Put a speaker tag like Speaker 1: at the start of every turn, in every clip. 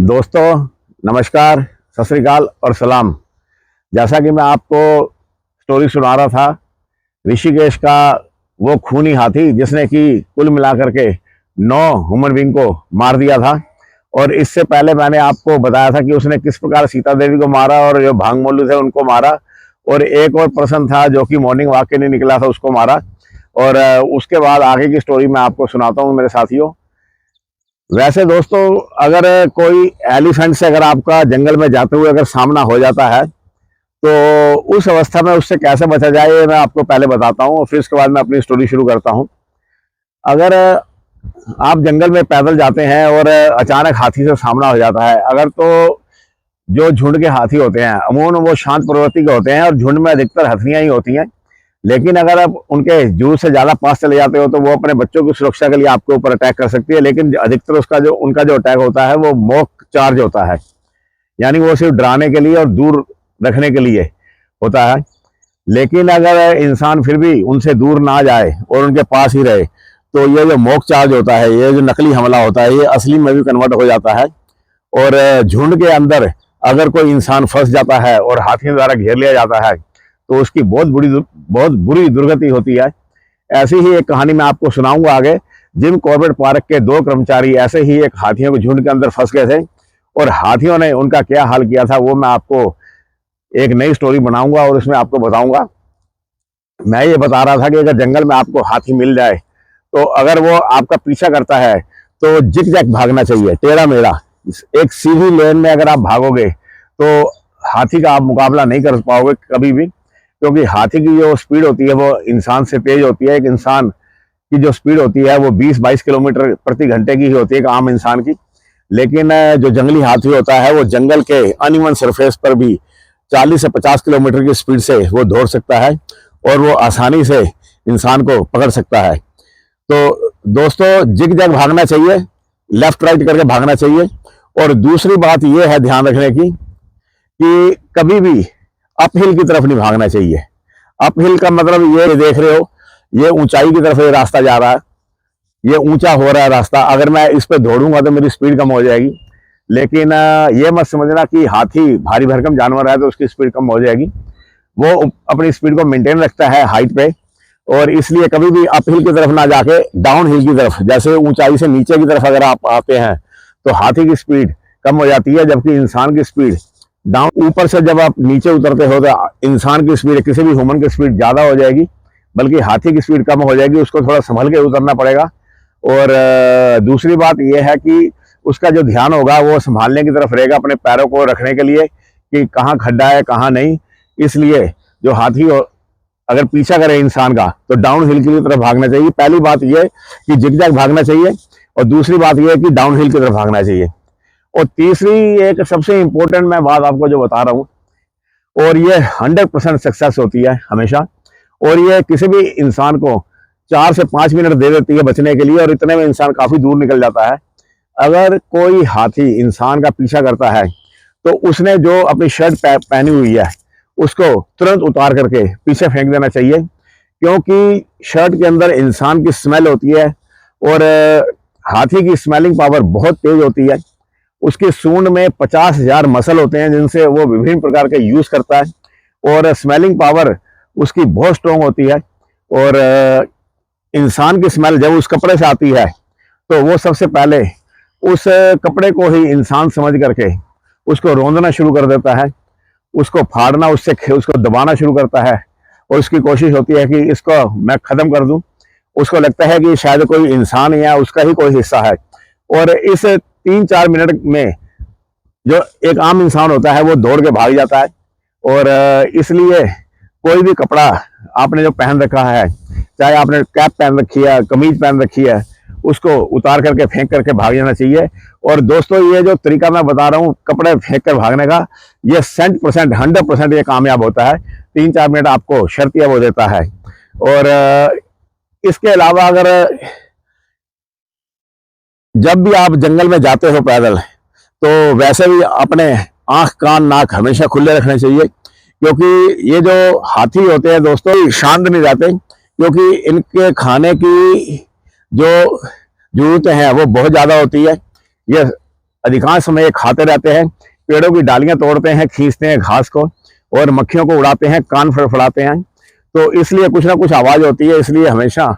Speaker 1: दोस्तों नमस्कार, सत श्री अकाल और सलाम। जैसा कि मैं आपको स्टोरी सुना रहा था ऋषिकेश का, वो खूनी हाथी जिसने कि कुल मिलाकर के 9 ह्यूमन बींग को मार दिया था। और इससे पहले मैंने आपको बताया था कि उसने किस प्रकार सीता देवी को मारा और जो भांगमोलू थे उनको मारा, और एक और पर्सन था जो कि मॉर्निंग वॉक के लिए निकला था, उसको मारा। और उसके बाद आगे की स्टोरी मैं आपको सुनाता हूँ मेरे साथियों। वैसे दोस्तों, अगर कोई एलिफेंट से अगर आपका जंगल में जाते हुए अगर सामना हो जाता है तो उस अवस्था में उससे कैसे बचा जाए ये मैं आपको पहले बताता हूँ, और फिर उसके बाद मैं अपनी स्टोरी शुरू करता हूँ। अगर आप जंगल में पैदल जाते हैं और अचानक हाथी से सामना हो जाता है, अगर तो जो झुंड के हाथी होते हैं अमूमन वो शांत प्रवृत्ति के होते हैं और झुंड में अधिकतर हथियां ही होती हैं। लेकिन अगर आप उनके जू से ज्यादा पास चले जाते हो तो वो अपने बच्चों की सुरक्षा के लिए आपके ऊपर अटैक कर सकती है। लेकिन अधिकतर उनका जो अटैक होता है वो मॉक चार्ज होता है, यानी वो सिर्फ डराने के लिए और दूर रखने के लिए होता है। लेकिन अगर इंसान फिर भी उनसे दूर ना जाए और उनके पास ही रहे तो ये जो मॉक चार्ज होता है, ये जो नकली हमला होता है, ये असली में भी कन्वर्ट हो जाता है। और झुंड के अंदर अगर कोई इंसान फंस जाता है और हाथियों द्वारा घेर लिया जाता है तो उसकी बहुत बुरी दुर्गति होती है। ऐसी ही एक कहानी मैं आपको सुनाऊंगा आगे। जिम कॉर्बेट पार्क के 2 कर्मचारी ऐसे ही एक हाथियों के झुंड के अंदर फंस गए थे और हाथियों ने उनका क्या हाल किया था वो मैं आपको एक नई स्टोरी बनाऊंगा और उसमें आपको बताऊंगा। मैं ये बता रहा था कि अगर जंगल में आपको हाथी मिल जाए तो अगर वो आपका पीछा करता है तो जिग जैग भागना चाहिए, टेढ़ा मेढ़ा। एक सीधी लेन में अगर आप भागोगे तो हाथी का आप मुकाबला नहीं कर पाओगे कभी भी, क्योंकि हाथी की जो स्पीड होती है वो इंसान से तेज होती है। एक इंसान की जो स्पीड होती है वो 20-22 किलोमीटर प्रति घंटे की ही होती है एक आम इंसान की। लेकिन जो जंगली हाथी होता है वो जंगल के अनइवन सरफेस पर भी 40 से 50 किलोमीटर की स्पीड से वो दौड़ सकता है और वो आसानी से इंसान को पकड़ सकता है। तो दोस्तों, जिग जैग भागना चाहिए, लेफ्ट राइट करके भागना चाहिए। और दूसरी बात यह है ध्यान रखने की कि कभी भी अपहिल की तरफ नहीं भागना चाहिए। अपहिल का मतलब ये देख रहे हो, ये ऊंचाई की तरफ ये रास्ता जा रहा है, ये ऊंचा हो रहा है रास्ता, अगर मैं इस पे दौड़ूंगा तो मेरी स्पीड कम हो जाएगी। लेकिन ये मत समझना कि हाथी भारी भरकम जानवर है तो उसकी स्पीड कम हो जाएगी। वो अपनी स्पीड को मेंटेन रखता है हाइट पे, और इसलिए कभी भी अपहिल की तरफ ना जाके डाउन हिल की तरफ, जैसे ऊंचाई से नीचे की तरफ अगर आप आते हैं तो हाथी की स्पीड कम हो जाती है, जबकि इंसान की स्पीड डाउन, ऊपर से जब आप नीचे उतरते हो तो इंसान की स्पीड, किसी भी ह्यूमन की स्पीड ज्यादा हो जाएगी, बल्कि हाथी की स्पीड कम हो जाएगी। उसको थोड़ा संभल के उतरना पड़ेगा। और दूसरी बात यह है कि उसका जो ध्यान होगा वो संभालने की तरफ रहेगा, अपने पैरों को रखने के लिए कि कहाँ खड्डा है कहाँ नहीं। इसलिए जो हाथी अगर पीछा करे इंसान का तो डाउन हिल की तरफ भागना चाहिए। पहली बात यह कि जिगजैग भागना चाहिए, और दूसरी बात यह है कि डाउन हिल की तरफ भागना चाहिए। और तीसरी एक सबसे इंपॉर्टेंट मैं बात आपको जो बता रहा हूँ, और ये 100% सक्सेस होती है हमेशा, और ये किसी भी इंसान को 4 से 5 मिनट दे देती है बचने के लिए, और इतने में इंसान काफी दूर निकल जाता है। अगर कोई हाथी इंसान का पीछा करता है तो उसने जो अपनी शर्ट पहनी हुई है उसको तुरंत उतार करके पीछे फेंक देना चाहिए, क्योंकि शर्ट के अंदर इंसान की स्मेल होती है और हाथी की स्मेलिंग पावर बहुत तेज होती है। उसकी सूंड में 50,000 मसल होते हैं जिनसे वो विभिन्न प्रकार के यूज करता है, और स्मेलिंग पावर उसकी बहुत स्ट्रोंग होती है। और इंसान की स्मेल जब उस कपड़े से आती है तो वो सबसे पहले उस कपड़े को ही इंसान समझ करके उसको रौंदना शुरू कर देता है, उसको फाड़ना, उसको दबाना शुरू करता है, और उसकी कोशिश होती है कि इसको मैं खत्म कर दूं। उसको लगता है कि शायद कोई इंसान या उसका ही कोई हिस्सा है। और इस 3-4 मिनट में जो एक आम इंसान होता है वो दौड़ के भाग जाता है। और इसलिए कोई भी कपड़ा आपने जो पहन रखा है, चाहे आपने कैप पहन रखी है, कमीज पहन रखी है, उसको उतार करके फेंक करके भाग जाना चाहिए। और दोस्तों, ये जो तरीका मैं बता रहा हूँ कपड़े फेंक कर भागने का, ये 100% ये कामयाब होता है। 3-4 मिनट आपको शर्तिया वो देता है। और इसके अलावा अगर जब भी आप जंगल में जाते हो पैदल, तो वैसे भी अपने आंख कान नाक हमेशा खुले रखने चाहिए, क्योंकि ये जो हाथी होते हैं दोस्तों शांत नहीं रहते, क्योंकि इनके खाने की जो जरूरतें हैं वो बहुत ज्यादा होती है। ये अधिकांश समय ये खाते रहते हैं, पेड़ों की डालियां तोड़ते हैं, खींचते हैं घास को और मक्खियों को उड़ाते हैं, कान फड़फड़ाते हैं। तो इसलिए कुछ ना कुछ आवाज होती है, इसलिए हमेशा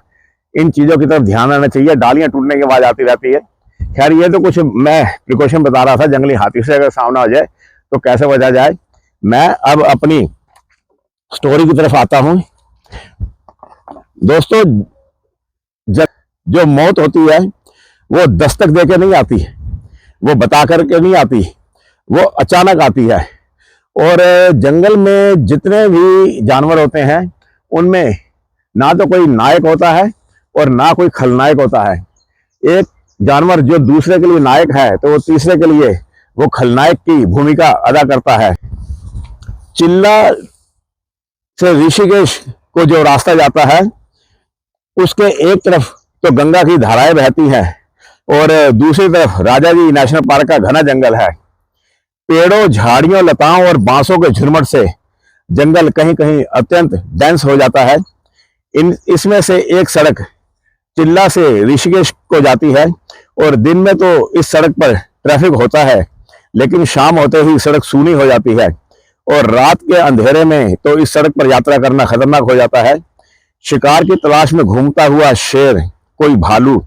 Speaker 1: इन चीजों की तरफ ध्यान रहना चाहिए। डालियां टूटने की आवाज आती रहती है। खैर, ये तो कुछ मैं प्रिकॉशन बता रहा था, जंगली हाथी से अगर सामना हो जाए तो कैसे बचा जाए। मैं अब अपनी स्टोरी की तरफ आता हूं। दोस्तों, जो मौत होती है वो दस्तक देके नहीं आती, वो बता करके नहीं आती, वो अचानक आती है। और जंगल में जितने भी जानवर होते हैं उनमें ना तो कोई नायक होता है और ना कोई खलनायक होता है। एक जानवर जो दूसरे के लिए नायक है तो वो तीसरे के लिए वो खलनायक की भूमिका अदा करता है। चिल्ला से ऋषिकेश को जो रास्ता जाता है उसके एक तरफ तो गंगा की धाराएं बहती हैं और दूसरी तरफ राजा जी नेशनल पार्क का घना जंगल है। पेड़ों, झाड़ियों, लताओं और बांसों के झुरमुट से जंगल कहीं कहीं अत्यंत डेंस हो जाता है। इसमें से एक सड़क चिल्ला से ऋषिकेश को जाती है और दिन में तो इस सड़क पर ट्रैफिक होता है, लेकिन शाम होते ही सड़क सूनी हो जाती है और रात के अंधेरे में तो इस सड़क पर यात्रा करना खतरनाक हो जाता है। शिकार की तलाश में घूमता हुआ शेर, कोई भालू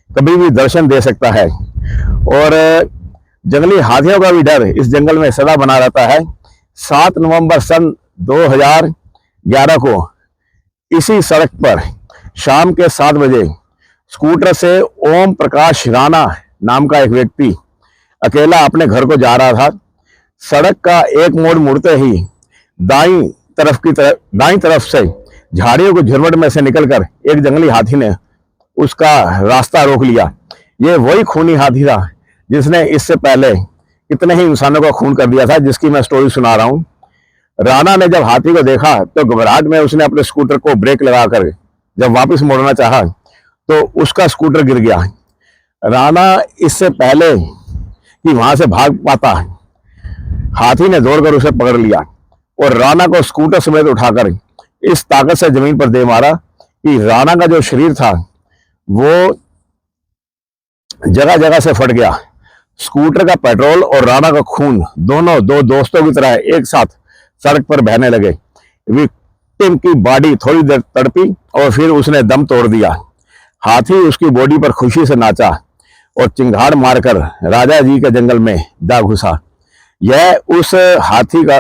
Speaker 1: कभी भी दर्शन दे सकता है और जंगली हाथियों का भी डर इस जंगल में सदा बना रहता है। 7 नवंबर सन 2011 को इसी सड़क पर शाम के 7 बजे स्कूटर से ओम प्रकाश राणा नाम का एक व्यक्ति अकेला अपने घर को जा रहा था। सड़क का एक मोड़ मुड़ते ही दाईं तरफ से झाड़ियों के झुरमुट में से निकलकर एक जंगली हाथी ने उसका रास्ता रोक लिया। ये वही खूनी हाथी था जिसने इससे पहले कितने ही इंसानों का खून कर दिया था, जिसकी मैं स्टोरी सुना रहा हूं। राणा ने जब हाथी को देखा तो घबराहट में उसने अपने स्कूटर को ब्रेक लगाकर जब वापस मोड़ना चाहा तो उसका स्कूटर गिर गया। राणा इससे पहले कि वहां से भाग पाता, हाथी ने दौड़कर उसे पकड़ लिया और राणा को स्कूटर समेत उठाकर इस ताकत से जमीन पर दे मारा कि राणा का जो शरीर था वो जगह जगह से फट गया। स्कूटर का पेट्रोल और राणा का खून दोनों दो दोस्तों की तरह एक साथ सड़क पर बहने लगे। विक्टिम की बॉडी थोड़ी देर तड़पी और फिर उसने दम तोड़ दिया। हाथी उसकी बॉडी पर खुशी से नाचा और चिंगाड़ मारकर राजा जी के जंगल में जा घुसा। यह उस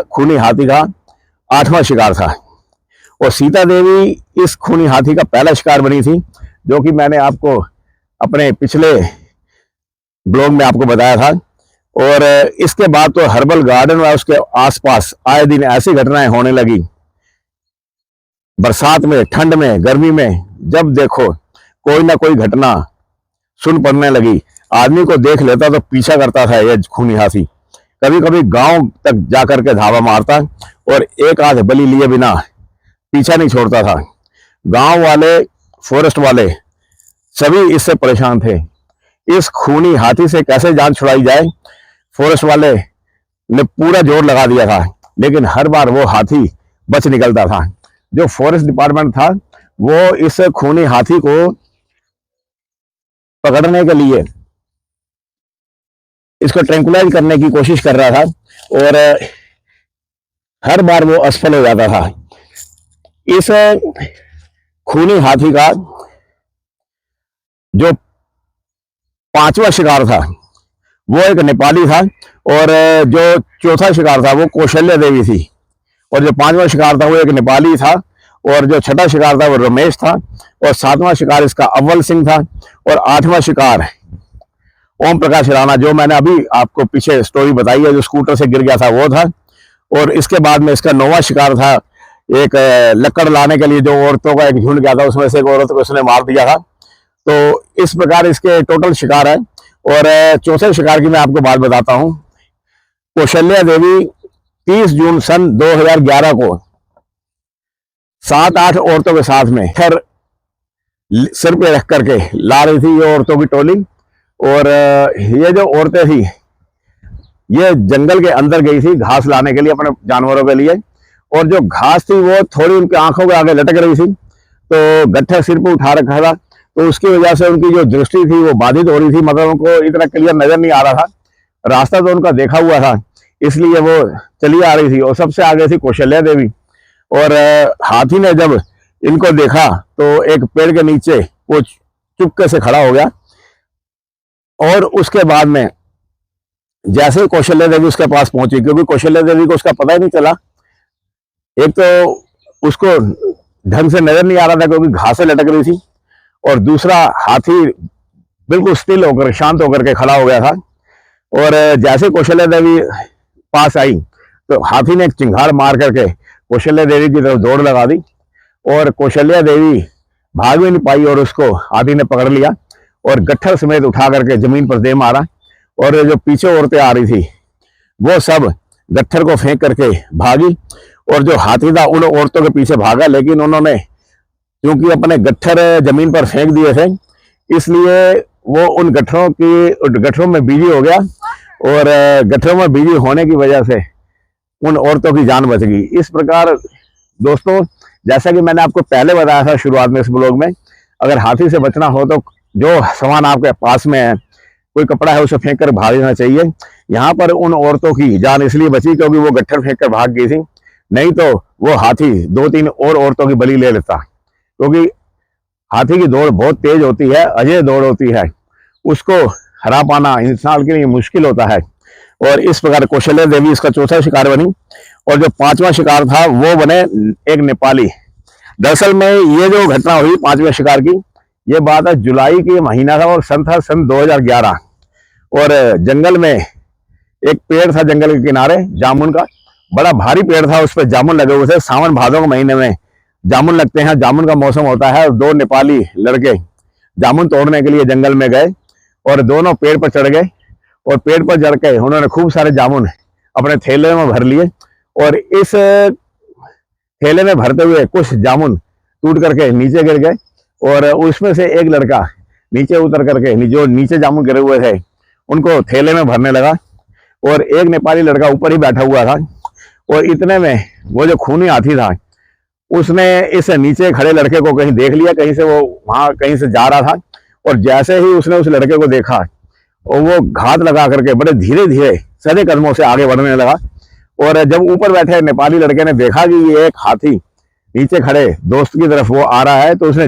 Speaker 1: खूनी हाथी का 8वां शिकार था और सीता देवी इस खूनी हाथी का पहला शिकार बनी थी, जो कि मैंने आपको अपने पिछले ब्लॉग में आपको बताया था। और इसके बाद तो हर्बल गार्डन व उसके आसपास आए दिन ऐसी घटनाएं होने लगी। बरसात में, ठंड में, गर्मी में, जब देखो कोई ना कोई घटना सुन पड़ने लगी। आदमी को देख लेता तो पीछा करता था यह खूनी हाथी। कभी कभी गांव तक जाकर के धावा मारता और एक आध बलि लिए बिना पीछा नहीं छोड़ता था। गांव वाले, फॉरेस्ट वाले सभी इससे परेशान थे। इस खूनी हाथी से कैसे जान छुड़ाई जाए, फॉरेस्ट वाले ने पूरा जोर लगा दिया था, लेकिन हर बार वो हाथी बच निकलता था। जो फॉरेस्ट डिपार्टमेंट था वो इस खूनी हाथी को पकड़ने के लिए इसको ट्रैंकुलाइज करने की कोशिश कर रहा था और हर बार वो असफल हो जाता था। इस खूनी हाथी का जो 5वां शिकार था वो एक नेपाली था और जो चौथा शिकार था वो कौशल्या देवी थी और जो 5वां शिकार था वो एक नेपाली था और जो 6ठा शिकार था वो रमेश था और 7वां शिकार इसका अव्वल सिंह था और 8वां शिकार ओम प्रकाश राणा, जो मैंने अभी आपको पीछे स्टोरी बताई है, जो स्कूटर से गिर गया था वो था। और इसके बाद में इसका 9वां शिकार था एक लकड़ लाने के लिए जो औरतों का एक झुंड गया था, उसमें से एक औरत को उसने मार दिया था। तो इस प्रकार इसके टोटल शिकार है। और चौथे शिकार की मैं आपको बात बताता हूँ। कौशल्या देवी 30 जून सन 2011 को 7-8 औरतों के साथ में खैर सिर पे रख करके ला रही थी ये औरतों की टोली। और ये जो औरतें थी ये जंगल के अंदर गई थी घास लाने के लिए अपने जानवरों के लिए, और जो घास थी वो थोड़ी उनकी आंखों के आगे लटक रही थी, तो गट्ठा सिर पे उठा रखा था, तो उसकी वजह से उनकी जो दृष्टि थी वो बाधित हो रही थी, मतलब उनको इतना क्लियर नजर नहीं आ रहा था। रास्ता तो उनका देखा हुआ था, इसलिए वो चली आ रही थी। और सबसे आगे थी कौशल्या देवी। और हाथी ने जब इनको देखा तो एक पेड़ के नीचे वो चुपके से खड़ा हो गया। और उसके बाद में जैसे ही कौशल्या देवी उसके पास पहुंची, क्योंकि कौशल्या देवी को उसका पता ही नहीं चला, एक तो उसको ढंग से नजर नहीं आ रहा था क्योंकि घासें लटक रही थी, और दूसरा हाथी बिल्कुल स्टिल होकर शांत होकर के खड़ा हो गया था। और जैसे कौशल्या देवी पास आई तो हाथी ने एक चिंगाड़ मार करके कौशल्या देवी की तरफ दौड़ लगा दी, और कौशल्या देवी भाग भी नहीं पाई और उसको हाथी ने पकड़ लिया और गट्ठर समेत उठा करके जमीन पर दे मारा। और जो पीछे औरतें आ रही थी वो सब गट्ठर को फेंक करके भागी, और जो हाथी था उन औरतों के पीछे भागा, लेकिन उन्होंने क्योंकि अपने गट्ठर जमीन पर फेंक दिए थे, इसलिए वो उन गट्ठरों में बिजी हो गया, और गट्ठरों में बिजी होने की वजह से उन औरतों की जान बच गई। इस प्रकार दोस्तों, जैसा कि मैंने आपको पहले बताया था शुरुआत में इस ब्लॉग में, अगर हाथी से बचना हो तो जो सामान आपके पास में है, कोई कपड़ा है, उसे फेंक कर भाग जाना चाहिए। यहाँ पर उन औरतों की जान इसलिए बची क्योंकि वो गट्ठर फेंक कर भाग गई थी, नहीं तो वो हाथी 2-3 और औरतों की बलि ले लेता, क्योंकि हाथी की दौड़ बहुत तेज होती है, अजय दौड़ होती है, उसको हरा पाना इंसान के लिए मुश्किल होता है। और इस प्रकार कौशल्या देवी इसका चौथा शिकार बनी, और जो 5वां शिकार था वो बने एक नेपाली। दरअसल में ये जो घटना हुई 5वें शिकार की, ये बात है जुलाई के महीना था और सन था सन 2011। और जंगल में एक पेड़ था, जंगल के किनारे जामुन का, बड़ा भारी पेड़ था, उस पर जामुन लगे हुए थे। सावन भादों के महीने में जामुन लगते हैं, जामुन का मौसम होता है। और 2 नेपाली लड़के जामुन तोड़ने के लिए जंगल में गए और दोनों पेड़ पर चढ़ गए, और पेड़ पर चढ़ के उन्होंने खूब सारे जामुन अपने थैले में भर लिए। और इस थैले में भरते हुए कुछ जामुन टूट करके नीचे गिर गए, और उसमें से एक लड़का नीचे उतर करके जो नीचे जामुन गिरे हुए थे उनको थैले में भरने लगा, और एक नेपाली लड़का ऊपर ही बैठा हुआ था। और इतने में वो जो खूनी हाथी था उसने इस नीचे खड़े लड़के को कहीं देख लिया, कहीं से वो वहां कहीं से जा रहा था, और जैसे ही उसने उस लड़के को देखा और वो घात लगा करके बड़े धीरे धीरे सधे कदमों से आगे बढ़ने लगा। और जब ऊपर बैठे नेपाली लड़के ने देखा कि ये एक हाथी नीचे खड़े दोस्त की तरफ वो आ रहा है, तो उसने,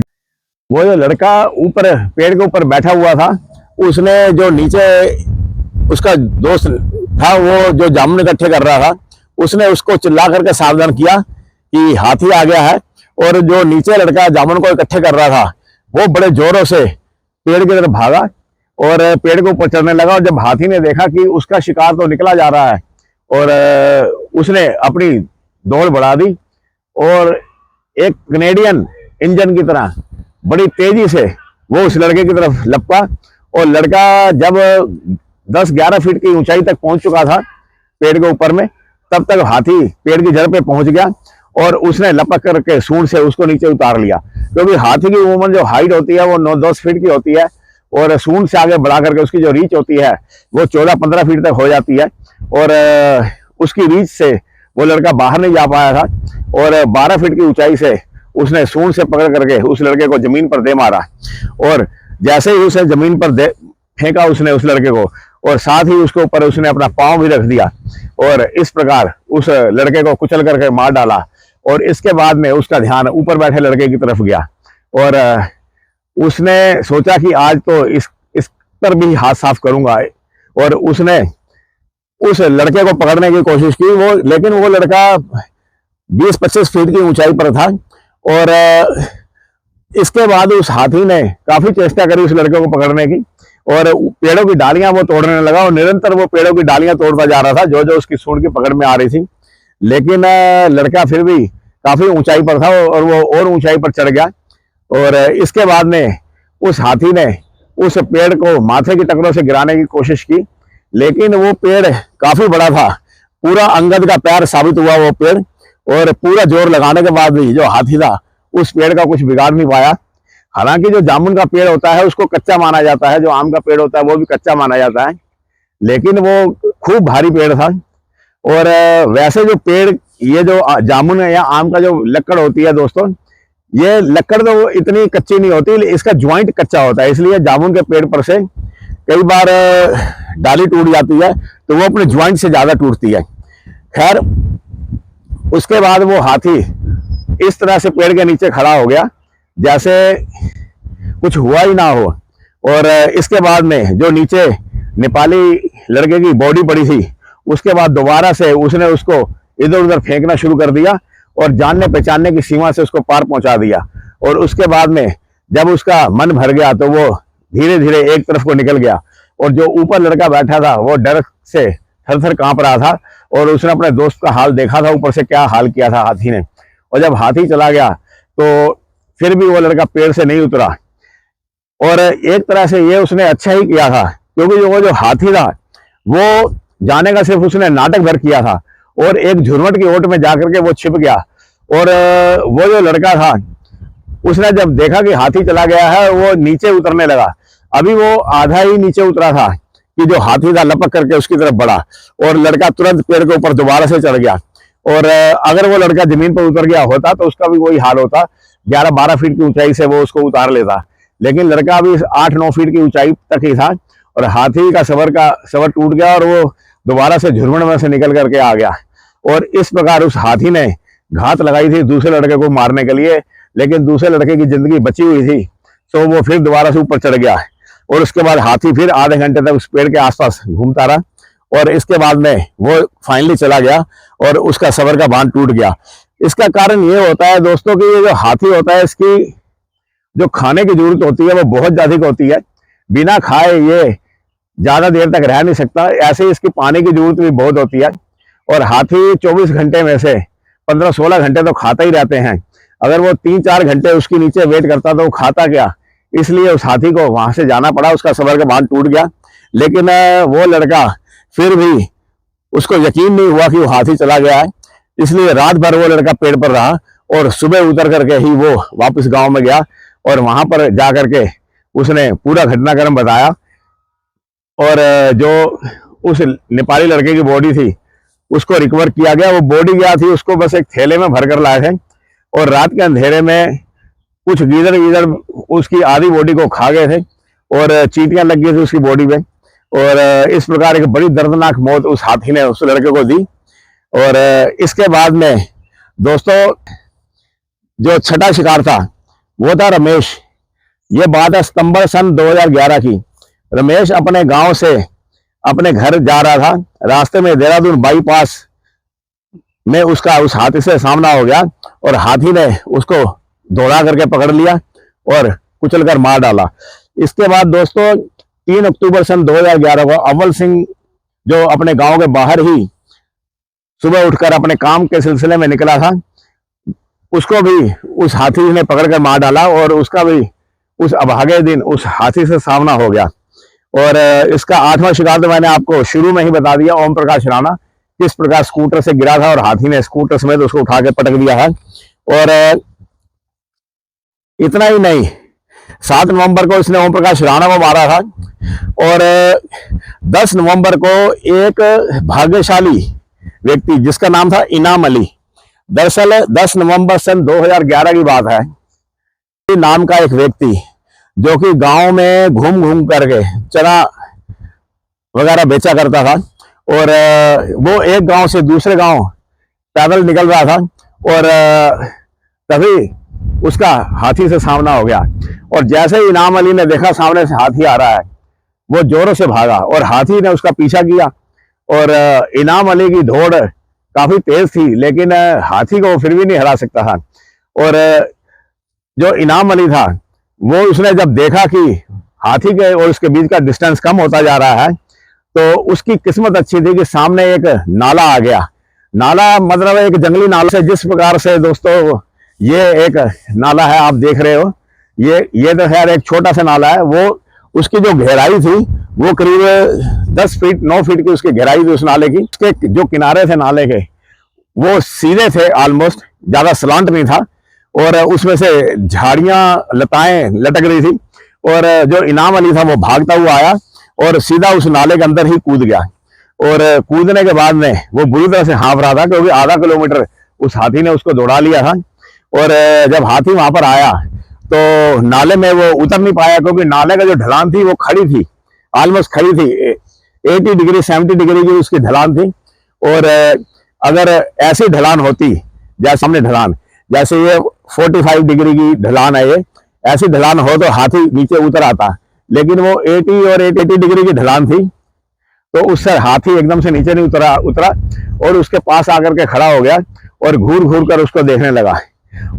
Speaker 1: वो जो लड़का ऊपर पेड़ के ऊपर बैठा हुआ था, उसने जो नीचे उसका दोस्त था वो जो जामुन इकट्ठे कर रहा था, उसने उसको चिल्ला करके सावधान किया कि हाथी आ गया है। और जो नीचे लड़का जामुन को इकट्ठे कर रहा था वो बड़े जोरों से पेड़ की तरफ भागा और पेड़ के ऊपर चढ़ने लगा। और जब हाथी ने देखा कि उसका शिकार तो निकला जा रहा है, और उसने अपनी दौड़ बढ़ा दी, और एक कनेडियन इंजन की तरह बड़ी तेजी से वो उस लड़के की तरफ लपका। और लड़का जब 10-11 फीट की ऊंचाई तक पहुंच चुका था पेड़ के ऊपर में, तब तक हाथी पेड़ की जड़ पे पहुंच गया और उसने लपक करके सूंड से उसको नीचे उतार लिया। क्योंकि हाथी की उम्र जो हाइट होती है वो 9-10 फीट की होती है, और सूंड से आगे बढ़ा करके उसकी जो रीच होती है वो 14-15 फीट तक हो जाती है। और उसकी रीच से वो लड़का बाहर नहीं जा पाया था, और 12 फीट की ऊंचाई से उसने सूंड से पकड़ करके उस लड़के को जमीन पर दे मारा। और जैसे ही उसे जमीन पर दे फेंका उसने उस लड़के को, और साथ ही उसके ऊपर उसने अपना पांव भी रख दिया, और इस प्रकार उस लड़के को कुचल करके मार डाला। और इसके बाद में उसका ध्यान ऊपर बैठे लड़के की तरफ गया, और उसने सोचा कि आज तो इस पर भी हाथ साफ करूंगा। और उसने उस लड़के को पकड़ने की कोशिश की, लेकिन वो लड़का 20-25 फीट की ऊंचाई पर था। और इसके बाद उस हाथी ने काफी चेष्टा करी उस लड़के को पकड़ने की, और पेड़ों की डालियां वो तोड़ने लगा, और निरंतर वो पेड़ों की डालियां तोड़ता जा रहा था जो जो उसकी सूंड की पकड़ में आ रही थी। लेकिन लड़का फिर भी काफी ऊंचाई पर था, और वो और ऊंचाई पर चढ़ गया। और इसके बाद में उस हाथी ने उस पेड़ को माथे की टकरों से गिराने की कोशिश की, लेकिन वो पेड़ काफी बड़ा था, पूरा अंगद का पैर साबित हुआ वो पेड़। और पूरा जोर लगाने के बाद भी जो हाथी था उस पेड़ का कुछ बिगाड़ नहीं पाया। हालांकि जो जामुन का पेड़ होता है उसको कच्चा माना जाता है, जो आम का पेड़ होता है वो भी कच्चा माना जाता है, लेकिन वो खूब भारी पेड़ था। और वैसे जो पेड़, ये जो जामुन है या आम का जो लकड़ होती है दोस्तों, ये लकड़ तो इतनी कच्ची नहीं होती, इसका ज्वाइंट कच्चा होता है, इसलिए जामुन के पेड़ पर से कई बार डाली टूट जाती है तो वो अपने ज्वाइंट से ज्यादा टूटती है। खैर, उसके बाद वो हाथी इस तरह से पेड़ के नीचे खड़ा हो गया जैसे कुछ हुआ ही ना हो। और इसके बाद में जो नीचे नेपाली लड़के की बॉडी पड़ी थी, उसके बाद दोबारा से उसने उसको इधर उधर फेंकना शुरू कर दिया और जानने पहचानने की सीमा से उसको पार पहुंचा दिया। और उसके बाद में जब उसका मन भर गया तो वो धीरे धीरे एक तरफ को निकल गया। और जो ऊपर लड़का बैठा था वो डर से थर थर कांप रहा था और उसने अपने दोस्त का हाल देखा था, ऊपर से क्या हाल किया था हाथी ने। और जब हाथी चला गया तो फिर भी वो लड़का पेड़ से नहीं उतरा। और एक तरह से ये उसने अच्छा ही किया था, क्योंकि वो जो हाथी था वो जाने का सिर्फ उसने नाटक भर किया था और एक झुरमट की ओट में जाकर के वो छिप गया। और वो जो लड़का था उसने जब देखा कि हाथी चला गया है, वो नीचे उतरने लगा। अभी वो आधा ही नीचे उतरा था कि जो हाथी था लपक करके उसकी तरफ बढ़ा और लड़का तुरंत पेड़ के ऊपर दोबारा से चढ़ गया। और अगर वो लड़का जमीन पर उतर गया होता तो उसका भी वही हाल होता, 11-12 फीट की ऊंचाई से वो उसको उतार लेता। लेकिन लड़का अभी 8-9 फीट की ऊंचाई तक ही था और हाथी का सबर टूट गया और वो दोबारा से झुरमुट में से निकल करके आ गया। और इस प्रकार उस हाथी ने घात लगाई थी दूसरे लड़के को मारने के लिए, लेकिन दूसरे लड़के की जिंदगी बची हुई थी तो वो फिर दोबारा से ऊपर चढ़ गया। और उसके बाद हाथी फिर आधे घंटे तक उस पेड़ के आसपास घूमता रहा और इसके बाद में वो फाइनली चला गया और उसका सबर का बांध टूट गया। इसका कारण ये होता है दोस्तों कि ये जो हाथी होता है इसकी जो खाने की जरूरत होती है वो बहुत ज्यादा होती है। बिना खाए ये ज्यादा देर तक रह नहीं सकता, ऐसे ही इसकी पानी की जरूरत भी बहुत होती है। और हाथी 24 घंटे में से 15-16 घंटे तो खाता ही रहते हैं। अगर वो 3-4 घंटे उसके नीचे वेट करता तो वो खाता क्या, इसलिए उस हाथी को वहां से जाना पड़ा, उसका सबर का बांध टूट गया। लेकिन वो लड़का फिर भी उसको यकीन नहीं हुआ कि वो हाथी चला गया है, इसलिए रात भर वो लड़का पेड़ पर रहा और सुबह उतर करके ही वो वापस गांव में गया और वहां पर जाकर के उसने पूरा घटनाक्रम बताया। और जो उस नेपाली लड़के की बॉडी थी उसको रिकवर किया गया। वो बॉडी गया थी, उसको बस एक थैले में भर कर लाए थे और रात के अंधेरे में कुछ गीदड़ उसकी आधी बॉडी को खा गए थे और चींटियां लग गई थी उसकी बॉडी में। और इस प्रकार एक बड़ी दर्दनाक मौत उस हाथी ने उस लड़के को दी। और इसके बाद में दोस्तों जो छठा शिकार था वो था रमेश। ये बात है सितंबर सन 2011 की। रमेश अपने गांव से अपने घर जा रहा था, रास्ते में देहरादून बाईपास में उसका उस हाथी से सामना हो गया और हाथी ने उसको दौड़ा करके पकड़ लिया और कुचल कर मार डाला। इसके बाद दोस्तों 3 अक्टूबर सन 2011 को अव्वल सिंह जो अपने गांव के बाहर ही सुबह उठकर अपने काम के सिलसिले में निकला था, उसको भी उस हाथी ने पकड़कर मार डाला और उसका भी उस अभागे दिन उस हाथी से सामना हो गया। और इसका 8वां शिकार तो मैंने आपको शुरू में ही बता दिया, ओम प्रकाश राणा किस प्रकार स्कूटर से गिरा था और हाथी ने स्कूटर समेत उसको उठा के पटक दिया है। और इतना ही नहीं, 7 नवंबर को इसने ओम प्रकाश राणा को मारा था और 10 नवंबर को एक भाग्यशाली व्यक्ति जिसका नाम था इनाम अली, दरअसल 10 नवंबर सन 2011 की बात है, नाम का एक व्यक्ति जो कि गांव में घूम घूम करके चना वगैरह बेचा करता था और वो एक गांव से दूसरे गांव पैदल निकल रहा था और तभी उसका हाथी से सामना हो गया। और जैसे ही इनाम अली ने देखा सामने से हाथी आ रहा है, वो जोरों से भागा और हाथी ने उसका पीछा किया। और इनाम अली की दौड़ काफी तेज थी, लेकिन हाथी को फिर भी नहीं हरा सकता था। और जो इनाम अली था वो उसने जब देखा कि हाथी के और उसके बीच का डिस्टेंस कम होता जा रहा है, तो उसकी किस्मत अच्छी थी कि सामने एक नाला आ गया। नाला मतलब एक जंगली नाला से, जिस प्रकार से दोस्तों ये एक नाला है आप देख रहे हो, ये तो खैर एक छोटा सा नाला है, वो उसकी जो गहराई थी वो करीब 10 फीट 9 फीट की उसकी गहराई थी उस नाले की। उसके जो किनारे थे नाले के वो सीधे थे, ऑलमोस्ट, ज्यादा स्लांट नहीं था और उसमें से झाड़ियां लताएं लटक रही थी। और जो इनाम अली था वो भागता हुआ आया और सीधा उस नाले के अंदर ही कूद गया। और कूदने के बाद में वो बुरी तरह से हाँफ रहा था, क्योंकि आधा किलोमीटर उस हाथी ने उसको दौड़ा लिया था। और जब हाथी वहां पर आया तो नाले में वो उतर नहीं पाया, क्योंकि नाले का जो ढलान थी वो खड़ी थी ऑलमोस्ट खड़ी थी, 80 डिग्री 70 डिग्री की उसकी ढलान थी। और अगर ऐसी ढलान होती, जैसे सामने ढलान, जैसे ये 45 डिग्री की ढलान है, ये ऐसी ढलान हो तो हाथी नीचे उतर आता, लेकिन वो 80 और 80 डिग्री की ढलान थी, तो उससे हाथी एकदम से नीचे नहीं उतरा और उसके पास आकर के खड़ा हो गया और घूर घूर कर उसको देखने लगा।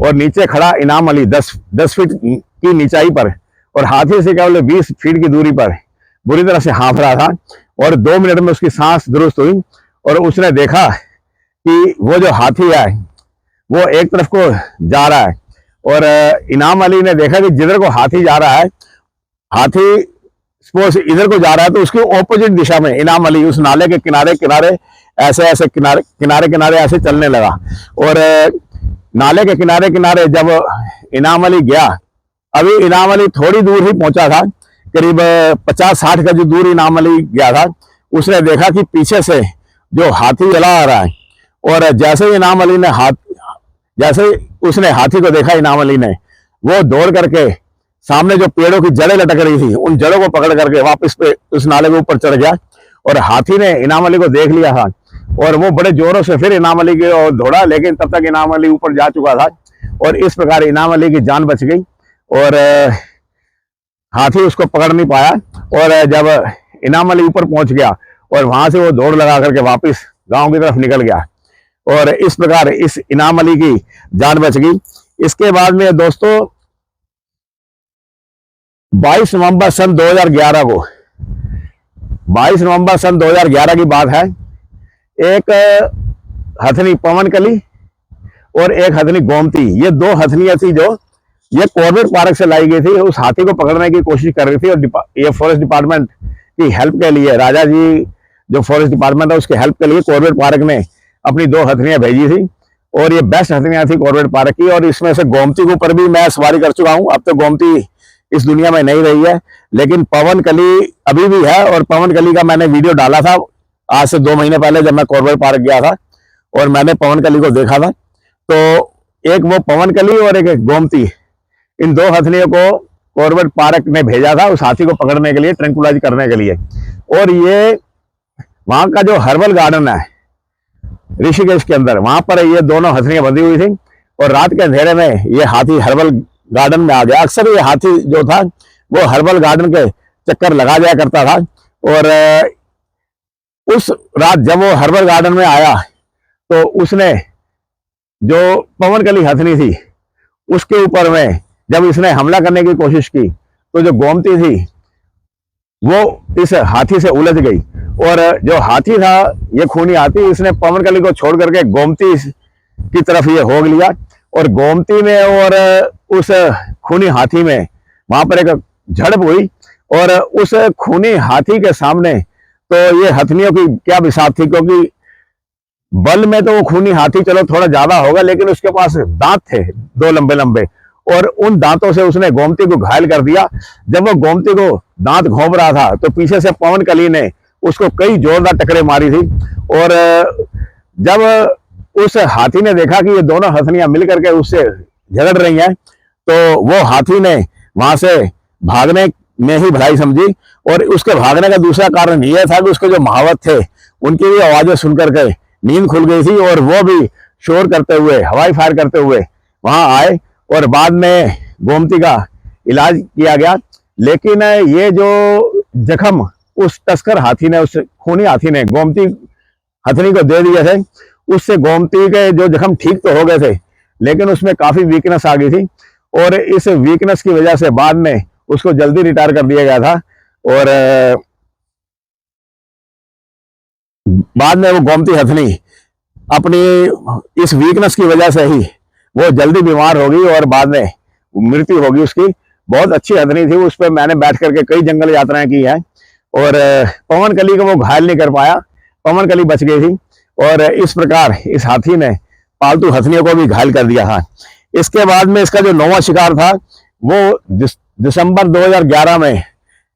Speaker 1: और नीचे खड़ा इनाम अली 10 फीट की नीचाई पर और हाथी से केवल 20 फीट की दूरी पर बुरी तरह से हाँफ रहा था। और 2 मिनट में उसकी सांस दुरुस्त हुई और उसने देखा कि वो जो हाथी है वो एक तरफ को जा रहा है। और इनाम अली ने देखा कि जिधर को हाथी जा रहा है, हाथी सपोज इधर को जा रहा है, तो उसकी ऑपोजिट दिशा में इनाम अली उस नाले के किनारे किनारे ऐसे ऐसे किनारे ऐसे चलने लगा। और नाले के किनारे किनारे जब इनाम अली गया, अभी इनाम अली थोड़ी दूर ही पहुंचा था, करीब 50-60 गज दूर इनाम अली गया था। उसने देखा कि पीछे से जो हाथी चला आ रहा है, और जैसे उसने हाथी को देखा इनाम अली ने, वो दौड़ करके सामने जो पेड़ों की जड़ें लटक रही थी, उन जड़ों को पकड़ करके वापस पे उस नाले के ऊपर चढ़ गया। और हाथी ने इनाम अली को देख लिया था और वो बड़े जोरों से फिर इनाम अली की ओर दौड़ा, लेकिन तब तक इनाम अली ऊपर जा चुका था और इस प्रकार इनाम अली की जान बच गई और हाथी उसको पकड़ नहीं पाया। और जब इनाम अली ऊपर पहुंच गया और वहां से वो दौड़ लगा करके वापस गांव की तरफ निकल गया और इस प्रकार इस इनाम अली की जान बच गई। इसके बाद में दोस्तों 22 नवंबर सन 2011 को, 22 नवंबर सन 2011 की बात है, एक हथनी पवनकली और एक हथनी गोमती, ये 2 हथनियां थी जो ये कॉर्बेट पार्क से लाई गई थी। उस हाथी को पकड़ने की कोशिश कर रही थी और ये फॉरेस्ट डिपार्टमेंट की हेल्प के लिए, राजा जी जो फॉरेस्ट डिपार्टमेंट है उसके हेल्प के लिए कॉर्बेट पार्क ने अपनी 2 हथनियां भेजी थी और ये बेस्ट हथनियां थी कॉर्बेट पार्क की। और इसमें से गोमती के ऊपर भी मैं सवारी कर चुका हूं। अब तो गोमती इस दुनिया में नहीं रही है, लेकिन पवनकली अभी भी है और पवनकली का मैंने वीडियो डाला था आज से 2 महीने पहले, जब मैं कॉर्बेट पार्क गया था और मैंने पवनकली को देखा था। तो एक वो पवनकली और एक गोमती, इन 2 हथनियों को कॉर्बेट पार्क ने भेजा था उस हाथी को पकड़ने के लिए, ट्रैंकुलाइज करने के लिए। और ये वहां का जो हर्बल गार्डन है ऋषिकेश के अंदर, वहां पर ये दोनों हथनियां बंधी हुई थी और रात के अंधेरे में ये हाथी हर्बल गार्डन में आ गया। अक्सर ये हाथी जो था वो हर्बल गार्डन के चक्कर लगा जाया करता था। और उस रात जब वो हर्बल गार्डन में आया तो उसने जो पवनकली हथनी थी उसके ऊपर में जब इसने हमला करने की कोशिश की तो जो गोमती थी वो इस हाथी से उलझ गई और जो हाथी था ये खूनी हाथी, इसने पवनकली को छोड़ करके गोमती की तरफ ये होग लिया और गोमती में और उस खूनी हाथी में वहां पर एक झड़प हुई। और उस खूनी हाथी के सामने तो ये हथनियों की क्या बिसात थी, क्योंकि बल में तो वो खूनी हाथी चलो थोड़ा ज्यादा होगा, लेकिन उसके पास दांत थे 2 लंबे लंबे और उन दांतों से उसने गोमती को घायल कर दिया। जब वो गोमती को दांत घोंप रहा था तो पीछे से पवनकली ने उसको कई जोरदार टकरे मारी थी। और जब उस हाथी ने देखा कि ये दोनों हथनियां मिलकर के उससे झगड़ रही हैं, तो वो हाथी ने वहां से भागने में ही भलाई समझी। और उसके भागने का दूसरा कारण यह था कि उसके जो महावत थे उनकी भी आवाजें सुनकर के नींद खुल गई थी और वो भी शोर करते हुए, हवाई फायर करते हुए वहां आए और बाद में गोमती का इलाज किया गया। लेकिन ये जो जख्म उस तस्कर हाथी ने, उस खूनी हाथी ने गोमती हथनी को दे दिए थे, उससे गोमती के जो जख्म ठीक तो हो गए थे, लेकिन उसमें काफी वीकनेस आ गई थी और इस वीकनेस की वजह से बाद में उसको जल्दी रिटायर कर दिया गया था। और बाद में वो गोमती हथनी अपनी इस वीकनेस की वजह से ही वो जल्दी बीमार होगी और बाद में मृत्यु होगी उसकी। बहुत अच्छी हथनी थी, उस पर मैंने बैठ करके कई जंगल यात्राएं की हैं और पवनकली को वो घायल नहीं कर पाया, पवनकली बच गई थी। और इस प्रकार इस हाथी ने पालतू हथनियों को भी घायल कर दिया था। इसके बाद में इसका जो 9वां शिकार था वो दिसंबर 2011 में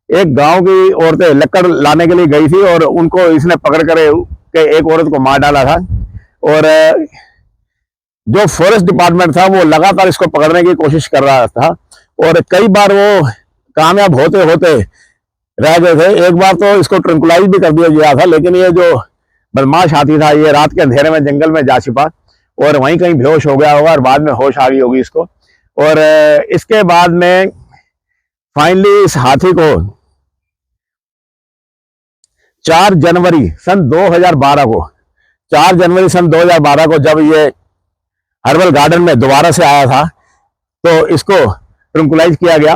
Speaker 1: एक गांव की औरतें लकड़ लाने के लिए गई थी और उनको इसने पकड़ कर एक औरत को मार डाला था। और जो फॉरेस्ट डिपार्टमेंट था वो लगातार इसको पकड़ने की कोशिश कर रहा था और कई बार वो कामयाब होते होते रह गए थे। एक बार तो इसको ट्रंकुलाइज भी कर दिया गया था, लेकिन ये जो बदमाश हाथी था ये रात के अंधेरे में जंगल में जा छिपा और वहीं कहीं बेहोश हो गया होगा और बाद में होश आ गई होगी इसको। और इसके बाद में फाइनली इस हाथी को 4 जनवरी सन 2012 को 4 जनवरी सन 2012 को जब ये हर्बल गार्डन में दोबारा से आया था तो इसको ट्रंकुलाइज किया गया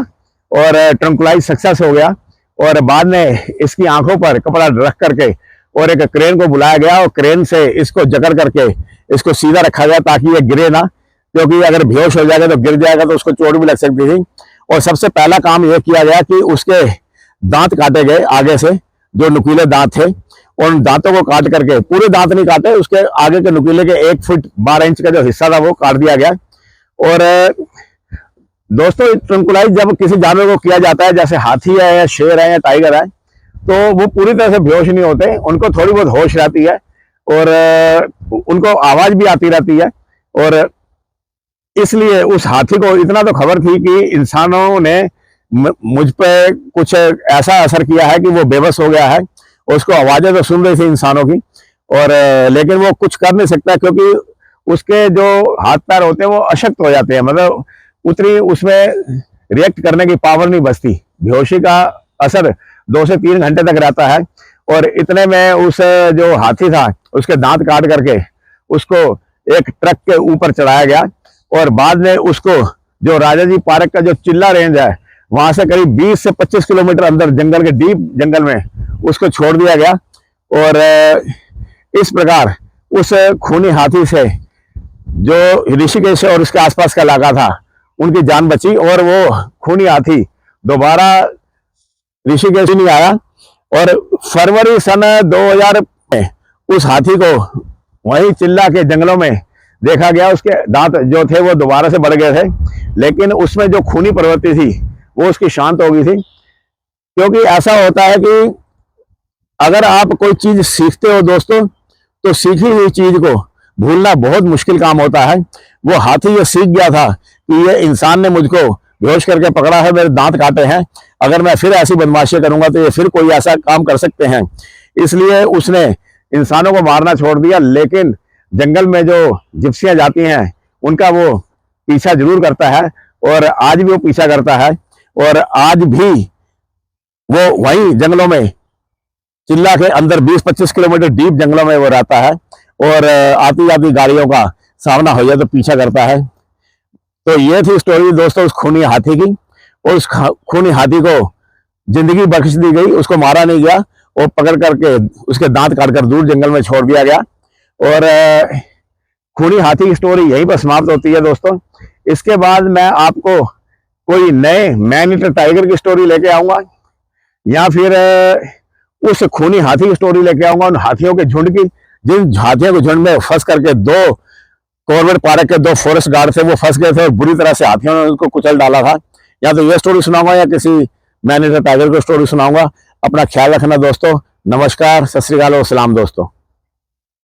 Speaker 1: और ट्रंकुलाइज सक्सेस हो गया। और बाद में इसकी आंखों पर कपड़ा रख करके और एक क्रेन को बुलाया गया और क्रेन से इसको जकड़ करके इसको सीधा रखा गया ताकि ये गिरे ना, क्योंकि अगर बेहोश हो जाएगा तो गिर जाएगा तो उसको चोट भी लग सकती थी। और सबसे पहला काम यह किया गया कि उसके दांत काटे गए आगे से, जो नुकीले दांत थे उन दांतों को काट करके, पूरे दांत नहीं काटे, उसके आगे के नुकीले के 1 फुट 12 इंच का जो हिस्सा था वो काट दिया गया। और दोस्तों ट्रंकुलाइज जब किसी जानवर को किया जाता है, जैसे हाथी है या शेर है या टाइगर है, तो वो पूरी तरह से बेहोश नहीं होते, उनको थोड़ी बहुत होश रहती है और उनको आवाज भी आती रहती है। और इसलिए उस हाथी को इतना तो खबर थी कि इंसानों ने मुझ पे कुछ ऐसा असर किया है कि वो बेबस हो गया है। उसको आवाजें तो सुन रही थी इंसानों की, और लेकिन वो कुछ कर नहीं सकता क्योंकि उसके जो हाथ पैर होते हैं वो अशक्त हो जाते हैं, मतलब उतनी उसमें रिएक्ट करने की पावर नहीं बचती। बेहोशी का असर 2 से 3 घंटे तक रहता है। और इतने में उस जो हाथी था उसके दांत काट करके उसको एक ट्रक के ऊपर चढ़ाया गया और बाद में उसको जो राजा जी पार्क का जो चिल्ला रेंज है वहां से करीब 20 से 25 किलोमीटर अंदर जंगल के डीप जंगल में उसको छोड़ दिया गया। और इस प्रकार उस खूनी हाथी से जो ऋषिकेश और उसके आसपास का इलाका था उनकी जान बची और वो खूनी हाथी दोबारा ऋषिकेश नहीं आया। और फरवरी सन 2000 में उस हाथी को वहीं चिल्ला के जंगलों में देखा गया। उसके दांत जो थे वो दोबारा से बढ़ गए थे, लेकिन उसमें जो खूनी प्रवृत्ति थी वो उसकी शांत हो गई थी। क्योंकि ऐसा होता है कि अगर आप कोई चीज सीखते हो दोस्तों, तो सीखी हुई चीज को भूलना बहुत मुश्किल काम होता है। वो हाथी ये सीख गया था कि ये इंसान ने मुझको बेहोश करके पकड़ा है, मेरे दांत काटे हैं, अगर मैं फिर ऐसी बदमाशी करूंगा तो ये फिर कोई ऐसा काम कर सकते हैं। इसलिए उसने इंसानों को मारना छोड़ दिया, लेकिन जंगल में जो जिप्सियां जाती हैं उनका वो पीछा जरूर करता है और आज भी वो पीछा करता है। और आज भी वो वहीं जंगलों में चिल्ला के अंदर 20-25 किलोमीटर डीप जंगलों में वो रहता है और आती जाती गाड़ियों का सामना हो जाए तो पीछा करता है। तो ये थी स्टोरी दोस्तों उस खूनी हाथी की। और उस खूनी हाथी को जिंदगी बख्श दी गई, उसको मारा नहीं गया और पकड़ करके उसके दांत काटकर दूर जंगल में छोड़ दिया गया। और खूनी हाथी की स्टोरी यहीं पर समाप्त होती है दोस्तों। इसके बाद मैं आपको कोई नए मैन ईटर टाइगर की स्टोरी लेके आऊंगा या फिर उस खूनी हाथी की स्टोरी लेके आऊंगा, उन हाथियों के झुंड की, जिन हाथियों के झुंड में फंस करके 2 कॉर्बेट पार्क के 2 फॉरेस्ट गार्ड थे वो फंस गए थे और बुरी तरह से हाथियों ने उनको कुचल डाला था। या तो ये स्टोरी सुनाऊंगा या किसी मैन ईटर टाइगर की स्टोरी सुनाऊंगा। अपना ख्याल रखना दोस्तों। नमस्कार, सत श्री अकाल और सलाम दोस्तों।